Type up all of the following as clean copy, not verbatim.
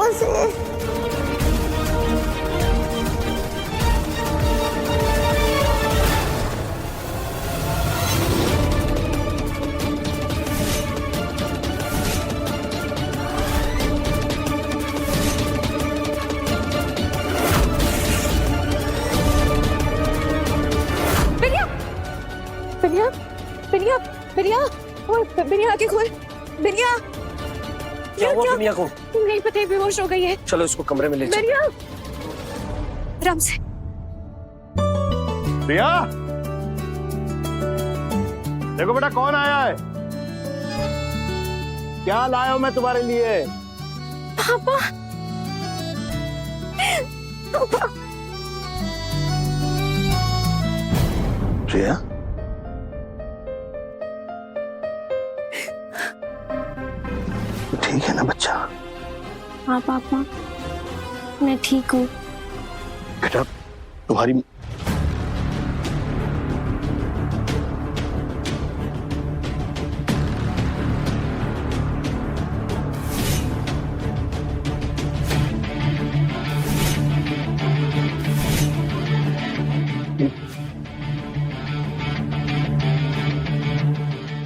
कहाँ से? बिनिया, बिनिया, बिनिया, बिनिया आके खोल, बिनिया। क्या हुआ बिनिया को? नहीं पता, बेहोश हो गई है। चलो इसको कमरे में ले चलो। बिनिया, आराम से। प्रिया, देखो बेटा कौन आया है। क्या लाया हूं मैं तुम्हारे लिए? पापा, पापा। प्रिया, ठीक है ना बच्चा? हाँ पापा, मैं ठीक हूँ। बेटा तुम्हारी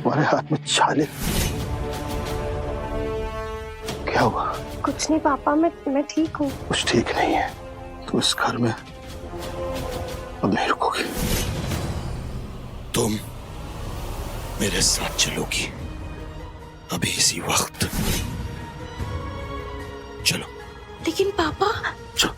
तुम्हारे हाथ में छाले। क्या हुआ? कुछ नहीं पापा, मैं ठीक हूँ। कुछ ठीक नहीं है तो इस घर में अब नहीं रुकोगी। तुम मेरे साथ चलोगी अभी इसी वक्त। चलो। लेकिन पापा, चलो।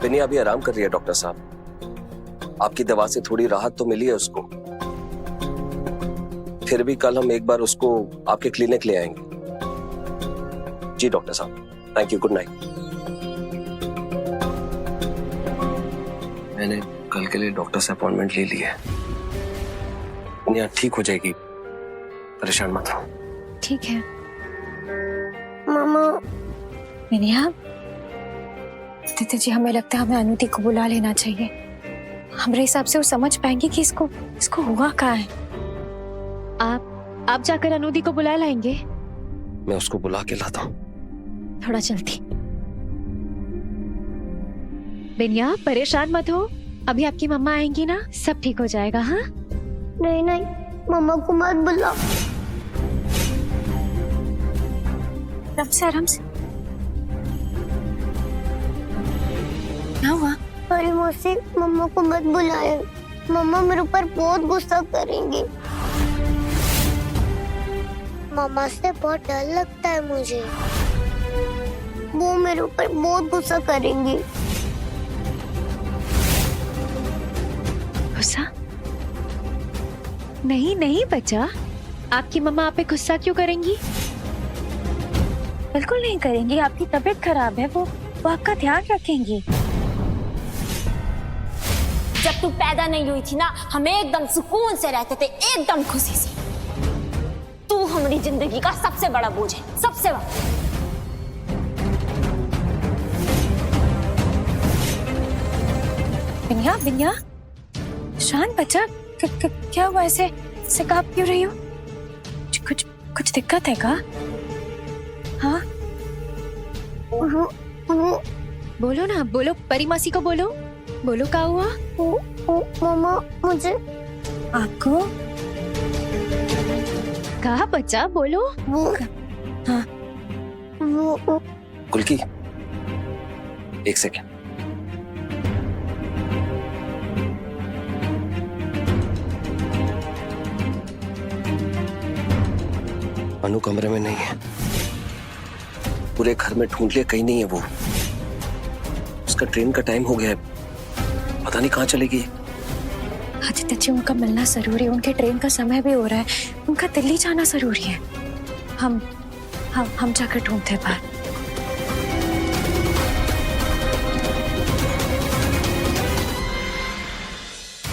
बिनिया अभी आराम कर रही है डॉक्टर साहब। आपकी दवा से थोड़ी राहत तो मिली है उसको। फिर भी कल हम एक बार उसको आपके क्लिनिक ले आएंगे। जी डॉक्टर साहब, थैंक यू, गुड नाइट। मैंने कल के लिए डॉक्टर से अपॉइंटमेंट ले ली है। बिनिया ठीक हो जाएगी, परेशान मत हो। ठीक है। मामा, बिनिया, दीदी जी, हमें लगता है हमें अनुति को बुला लेना चाहिए। हमारे हिसाब से वो समझ पाएंगे कि इसको हुआ क्या है। आप जाकर अनुति को बुला लाएंगे? मैं उसको बुला के लाता हूँ। थोड़ा जल्दी। बिनिया परेशान मत हो, अभी आपकी मम्मा आएंगी ना, सब ठीक हो जाएगा। हाँ नहीं नहीं, मामा को मत बुलाओ। आराम से, आराम से। क्या हुआ? अरे मौसी, मम्मा को मत बुलाए। मम्मा मेरे ऊपर बहुत गुस्सा करेंगी। मम्मा से बहुत डर लगता है मुझे। वो मेरे ऊपर बहुत गुस्सा करेंगी। गुस्सा? नहीं नहीं बच्चा, आपकी मम्मा आप पे गुस्सा क्यों करेंगी? बिल्कुल नहीं करेंगी। आपकी तबीयत खराब है, वो आपका ध्यान रखेंगी। जब तू पैदा नहीं हुई थी ना, हम एकदम सुकून से रहते थे, एकदम खुशी से। तू हमारी जिंदगी का सबसे बड़ा बोझ है, सबसे बड़ा। बिनिया, बिनिया, शांत बच्चा। क्या हुआ? ऐसे कांप क्यों रही हो? कुछ दिक्कत है क्या? हाँ वो बोलो ना, बोलो, परी मासी को बोलो। बोलो क्या हुआ? मम्मा मुझे। आपको कहा बच्चा, बोलो। वो हाँ वो कुल्की, एक सेकेंड। अनु कमरे में नहीं है। पूरे घर में ढूंढ लिया, कहीं नहीं है वो। उसका ट्रेन का टाइम हो गया है, पता नहीं कहाँ चली गई। आदित्य जी, उनका मिलना जरूरी है। उनके ट्रेन का समय भी हो रहा है। उनका दिल्ली जाना जरूरी है। हम जाकर ढूंढते हैं बाहर।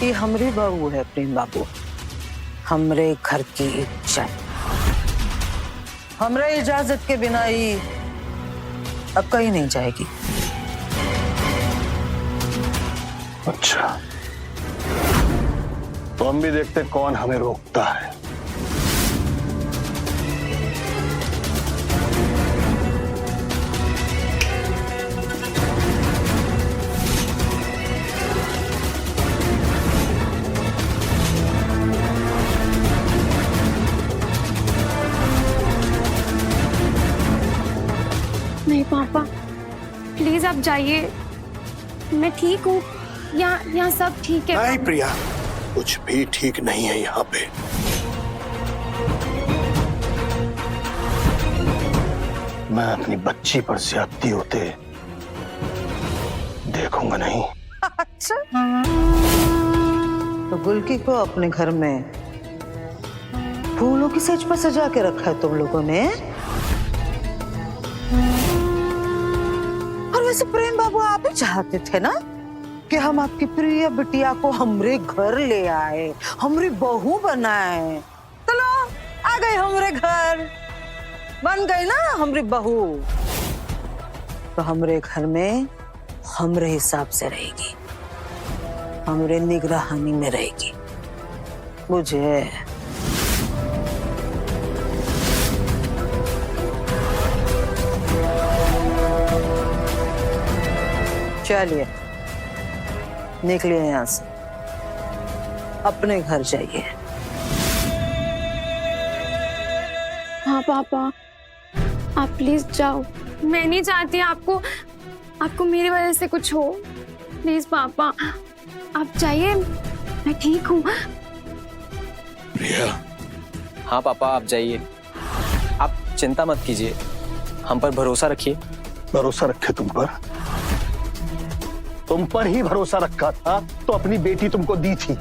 ये हमरे बहू है प्रेम बाबू, हमरे घर की इज्जत। हमरे इजाजत के बिना ही अब कहीं नहीं जाएगी। अच्छा, तो हम भी देखते कौन हमें रोकता है। नहीं पापा, प्लीज आप जाइए। मैं ठीक हूँ, यहाँ सब ठीक है। नहीं प्रिया, कुछ भी ठीक नहीं है यहाँ पे। मैं अपनी बच्ची पर ज्यादती होते देखूंगा नहीं। अच्छा, तो गुलकी को अपने घर में फूलों की सेज पर सजा के रखा है तुम लोगों ने। और वैसे प्रेम बाबू, आप ही चाहते थे ना कि हम आपकी प्रिय बिटिया को हमरे घर ले आए, हमरी बहू बनाए। चलो, आ गए हमरे घर, बन गई ना हमरी बहू। तो हमरे घर में हमरे हिसाब से रहेगी, हमरे निगरानी में रहेगी। मुझे चलिए, निकलिए यहाँ से, अपने घर जाइए। हाँ पापा, आप प्लीज जाओ। मैं नहीं चाहती आपको मेरी वजह से कुछ हो। प्लीज पापा, आप जाइए, मैं ठीक हूँ। प्रिया, हाँ पापा, आप जाइए, आप चिंता मत कीजिए, हम पर भरोसा रखिए। भरोसा रखे तुम पर ही भरोसा रखा था तो अपनी बेटी तुमको दी थी।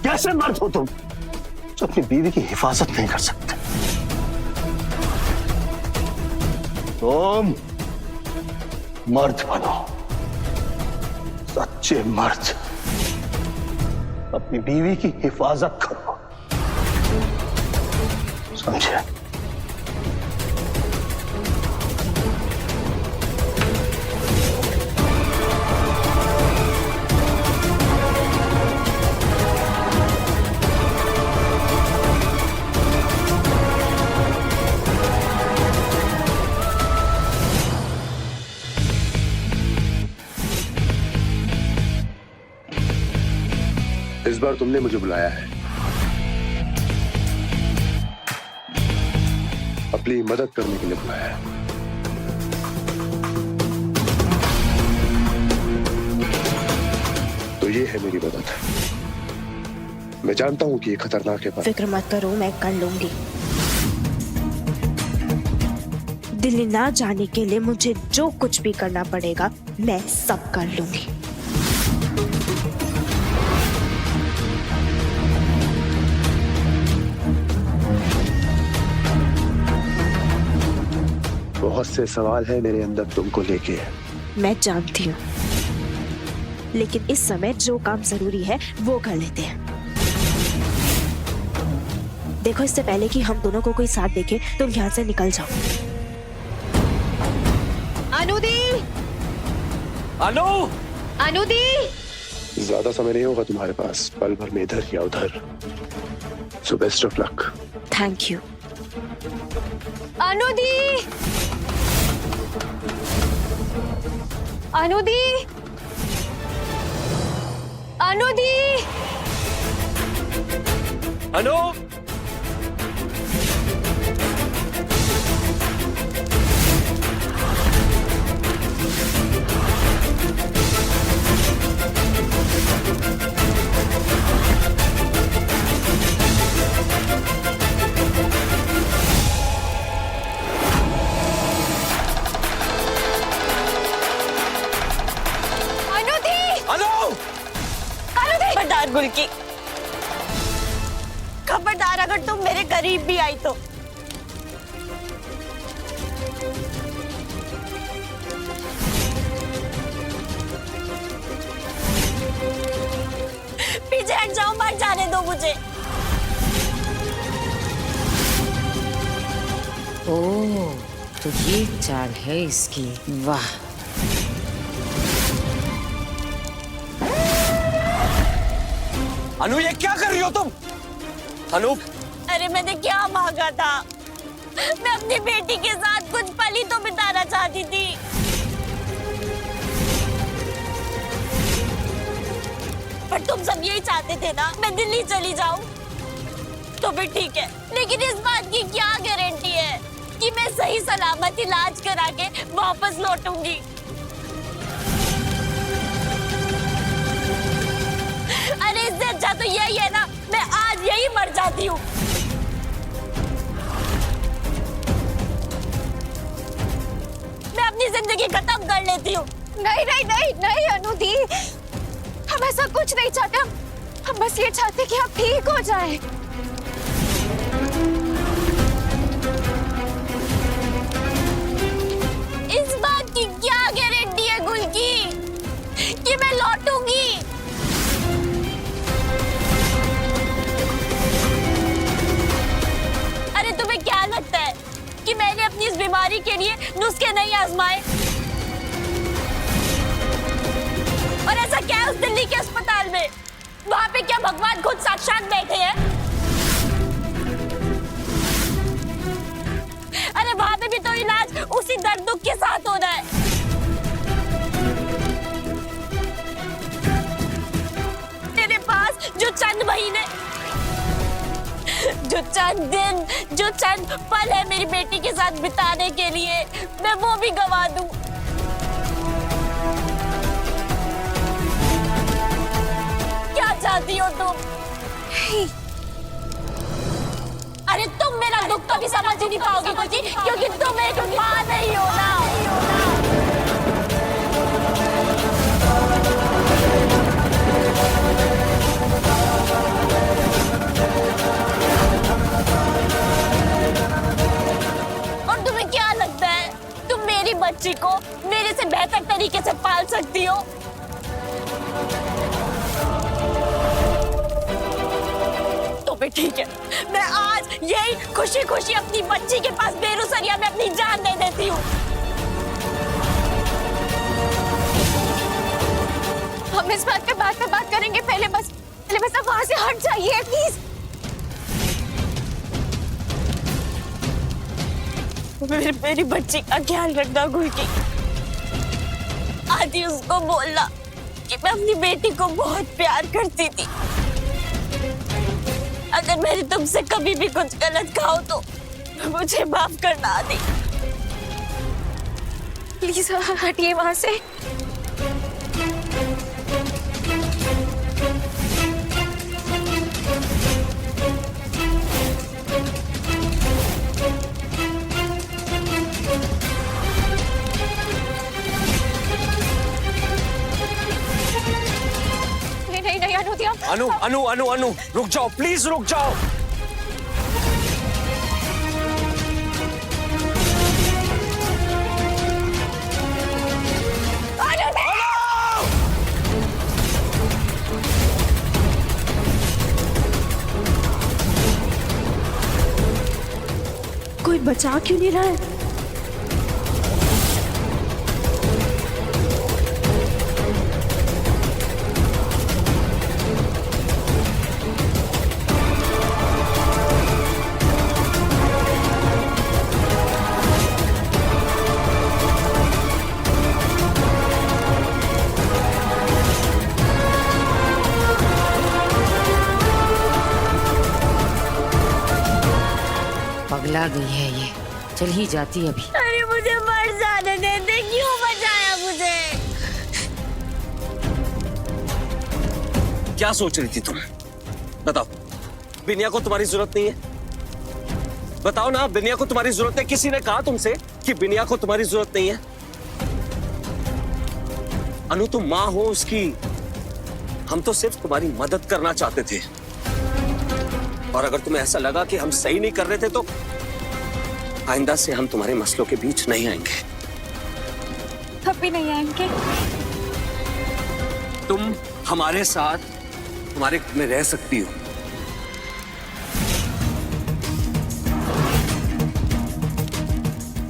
कैसे मर्द हो तुम जो अपनी बीवी की हिफाजत नहीं कर सकते? तुम मर्द बनो, सच्चे मर्द। अपनी बीवी की हिफाजत करो, समझे? इस बार तुमने मुझे बुलाया है, अपनी मदद करने के लिए बुलाया है। तो ये है मेरी मदद। मैं जानता हूं कि ये खतरनाक है, पर फिक्र मत करो, मैं कर लूंगी। दिल्ली ना जाने के लिए मुझे जो कुछ भी करना पड़ेगा, मैं सब कर लूंगी। बहुत से सवाल है मेरे अंदर तुमको लेके। मैं जानती हूँ, लेकिन इस समय जो काम जरूरी है वो कर लेते हैं। देखो, इससे पहले कि हम दोनों को कोई साथ देखे, तुम यहाँ से निकल जाओ। अनुदी! अनु! अनुदी! ज्यादा समय नहीं होगा तुम्हारे पास, पल भर में इधर या उधर। So best of luck. Thank you. Anudi! Anudi! Anudi! Anu! खबरदार गुलकी, खबरदार, अगर तुम मेरे करीब भी आई तो। पीछे हट जाओ, मत जाने दो मुझे। ओह, तो ये चाल है इसकी। वाह, अनु ये क्या कर रही हो तुम? अनु अरे मैंने क्या मांगा था? मैं अपनी बेटी के साथ कुछ पल ही तो बिताना चाहती थी। पर तुम सब यही चाहते थे ना, मैं दिल्ली चली जाऊं? तो फिर ठीक है, लेकिन इस बात की क्या गारंटी है कि मैं सही सलामत इलाज करा के वापस लौटूंगी? अरे इससे अच्छा तो यही है ना, मैं आज यही मर जाती हूँ। मैं अपनी जिंदगी खत्म कर लेती हूँ। नहीं नहीं नहीं नहीं अनुदी, हम ऐसा कुछ नहीं चाहते। हम बस ये चाहते कि आप ठीक हो जाएं। इस बात की क्या गारंटी है गुल की कि मैं लौटूंगी? अरे तुम्हें क्या लगता है कि मैंने अपनी इस बीमारी के लिए नुस्खे नहीं आजमाए? और ऐसा क्या है उस दिल्ली के अस्पताल में? वहां पे क्या भगवान खुद साक्षात बैठे हैं? अरे वहां पे भी तो इलाज उसी दर्द दुख के साथ हो रहा है। तेरे पास जो चंद महीने, जो चंद दिन, जो चंद पल है मेरी बेटी के साथ बिताने के लिए, मैं वो भी गवा दूं। क्या चाहती हो तुम? अरे तुम मेरा दुख कभी समझ ही नहीं पाओगी कुछ, क्योंकि तुम एक माँ नहीं हो ना। और तुम्हें क्या लगता है तुम मेरी बच्ची को मेरे से बेहतर तरीके से पाल सकती हो? तो फिर ठीक है, मैं आज यही खुशी खुशी अपनी बच्ची के पास बेरुसरिया में अपनी जान दे देती हूँ। हम इस बात पे बाद में बात करेंगे, पहले बस आप वहां से हट जाइए प्लीज। मेरी बच्ची का ख्याल रखना गुल की। आदि उसको बोलना कि मैं अपनी बेटी को बहुत प्यार करती थी। अगर मैंने तुमसे कभी भी कुछ गलत कहा हो तो मुझे माफ करना आदि। प्लीज हटिए वहां से। नहीं नहीं अनुदी, अनु अनु अनु अनु रुक जाओ, प्लीज रुक जाओ। कोई बचा क्यों नहीं रहा है? पगला गई है ये, चल ही जाती अभी। अरे मुझे मर जाने दे, क्यों बचाया मुझे? क्या सोच रही थी तुम? बताओ, बिनिया को तुम्हारी जरूरत नहीं है? बताओ ना, बिनिया को तुम्हारी जरूरत है? किसी ने कहा तुमसे कि बिनिया को तुम्हारी जरूरत नहीं है? अनु तुम माँ हो उसकी, हम तो सिर्फ तुम्हारी मदद करना चाहते थे। और अगर तुम्हें ऐसा लगा कि हम सही नहीं कर रहे थे तो आइंदा से हम तुम्हारे मसलों के बीच नहीं आएंगे। कभी नहीं आएंगे। तुम हमारे साथ हमारे घर में रह सकती हो।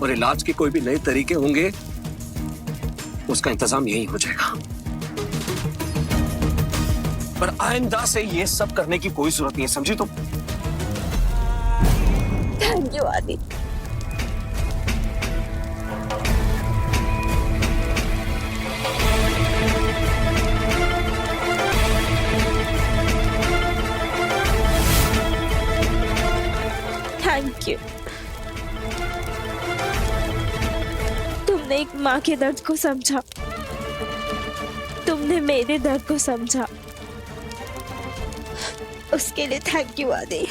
और इलाज के कोई भी नए तरीके होंगे उसका इंतजाम यही हो जाएगा। पर आइंदा से ये सब करने की कोई जरूरत नहीं है, समझी तुम? थैंक यू आदि। Thank you. तुमने एक माँ के दर्द को समझा, तुमने मेरे दर्द को समझा, उसके लिए थैंक यू आदि।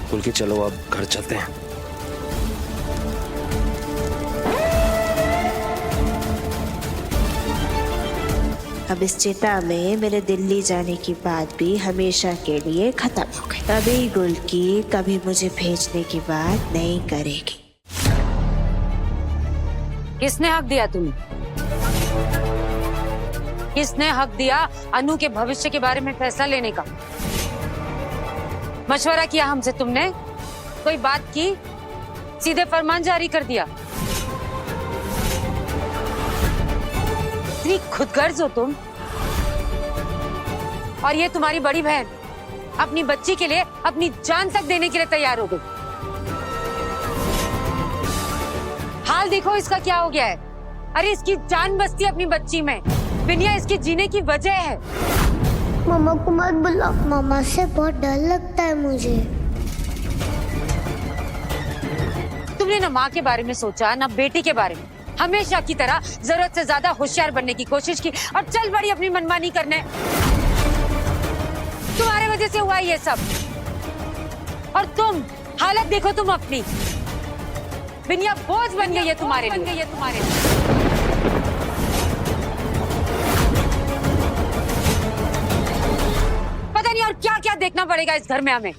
खुल के चलो, अब घर चलते हैं। अब इस चिता में मेरे दिल्ली जाने की बात भी हमेशा के लिए खत्म हो गई। कभी गुलकी कभी मुझे भेजने की बात नहीं करेगी। किसने हक दिया तुम्हें? किसने हक दिया अनु के भविष्य के बारे में फैसला लेने का? मशवरा किया हमसे तुमने? कोई बात की? सीधे फरमान जारी कर दिया? इतनी खुदगर्ज हो तुम। और ये तुम्हारी बड़ी बहन अपनी बच्ची के लिए अपनी जान तक देने के लिए तैयार हो गई। हाल देखो इसका क्या हो गया है। अरे इसकी जान बसती अपनी बच्ची में। बिनिया इसकी जीने की वजह है। मम्मा को मत बुलाओ, मम्मा से बहुत डर लगता है मुझे। तुमने ना माँ के बारे में सोचा ना बेटी के बारे में। हमेशा की तरह जरूरत से ज्यादा होशियार बनने की कोशिश की और चल बड़ी अपनी मनमानी करने। तुम्हारे वजह से हुआ ये सब। और तुम हालत देखो तुम अपनी। बिनिया बोझ बन गई है तुम्हारे लिए। पता नहीं और क्या क्या देखना पड़ेगा इस घर में हमें।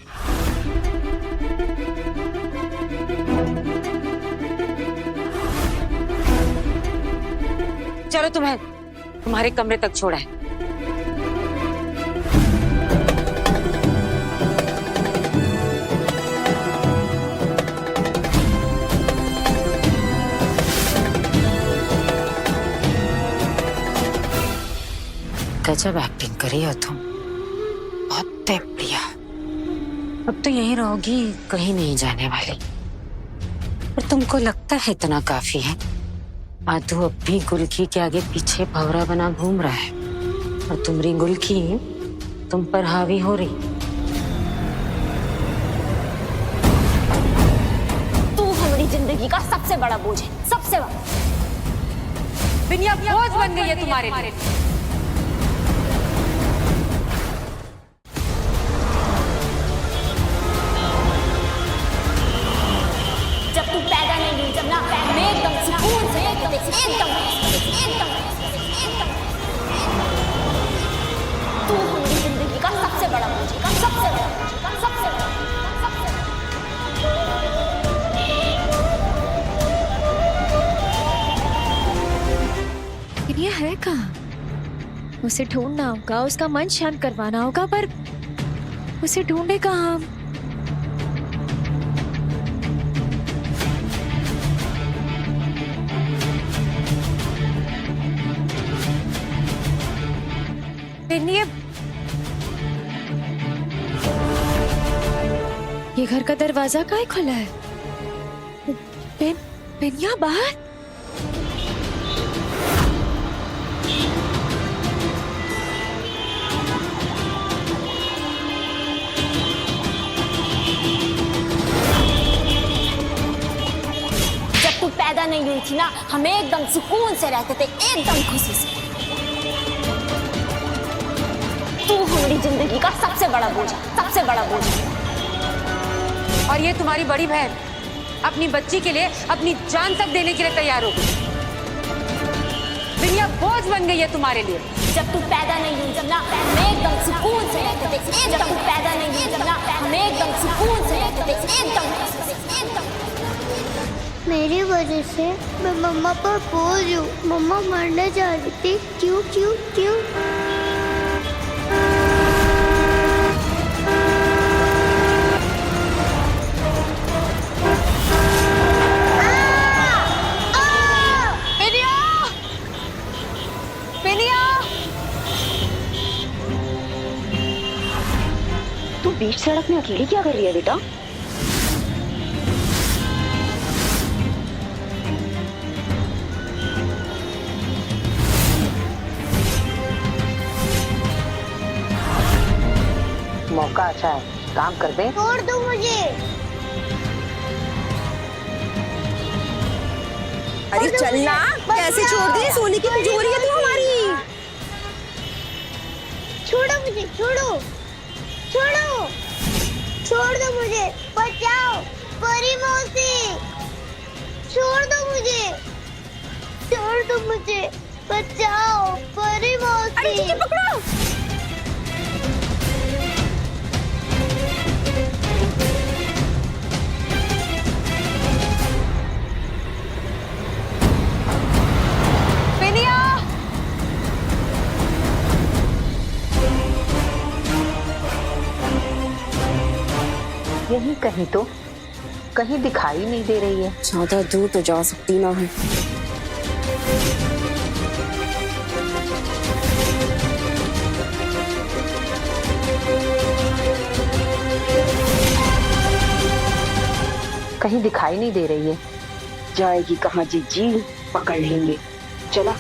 चलो तुम्हें तुम्हारे कमरे तक छोड़ा है। गजब एक्टिंग करी हो तुम, बहुत बढ़िया। अब तो यहीं रहोगी, कहीं नहीं जाने वाली। पर तुमको लगता है इतना काफी है? आदू अब भी गुलकी के आगे पीछे भंवरा बना घूम रहा है और तुम्हारी गुलकी तुम पर हावी हो रही। तू हमारी जिंदगी का सबसे बड़ा बोझ है, सबसे बड़ा। बिनिया बोझ बन गई है तुम्हारे लिए। जब तू पैदा नहीं हुई, जब ना मैं एकदम सुकून से एकदम तू हमारी जिंदगी का सबसे बड़ा बोझ है, सबसे बड़ा। बिनिया है कहाँ? उसे ढूंढना होगा, उसका मन शांत करवाना होगा, पर उसे ढूंढे कहाँ हम? ये घर का दरवाजा काहे खुला है? बिनिया बाहर। जब तू पैदा नहीं हुई थी ना, हमें एकदम सुकून से रहते थे, एकदम खुशी से। तू हमारी जिंदगी का सबसे बड़ा बोझ है, सबसे बड़ा बोझ है। और ये तुम्हारी बड़ी बहन अपनी बच्ची के लिए अपनी जान तक देने के लिए तैयार हो गई। बिनिया बोझ बन गई है तुम्हारे लिए। जब तू पैदा नहीं हुई, जब ना मैं एकदम सुकून से रहते थे, जब तू पैदा नहीं हुई, जब ना मैं एकदम सुकून से रहते थे, एकदम। मेरी वजह से मैं मम्मा पर बोझ हूँ। मम्मा मरने जा रही थी। क्यों क्यों क्यों? बीच सड़क में अकेली क्या कर रही है बेटा? मौका अच्छा है, काम कर दे। छोड़ दो मुझे। अरे चलना, कैसे छोड़ दी? सोने की तिजोरी है तू हमारी। छोड़ो मुझे, छोड़ो छोड़ो, छोड़ दो मुझे, बचाओ परी मौसी, छोड़ दो मुझे, छोड़ दो मुझे, बचाओ परी मौसी। अरे ठीक है, पकड़ो। यही कहीं तो, कहीं दिखाई नहीं दे रही है। ज्यादा दूर तो जा सकती ना है। कहीं दिखाई नहीं दे रही है। जाएगी कहाँ जीजी, पकड़ लेंगे। चला।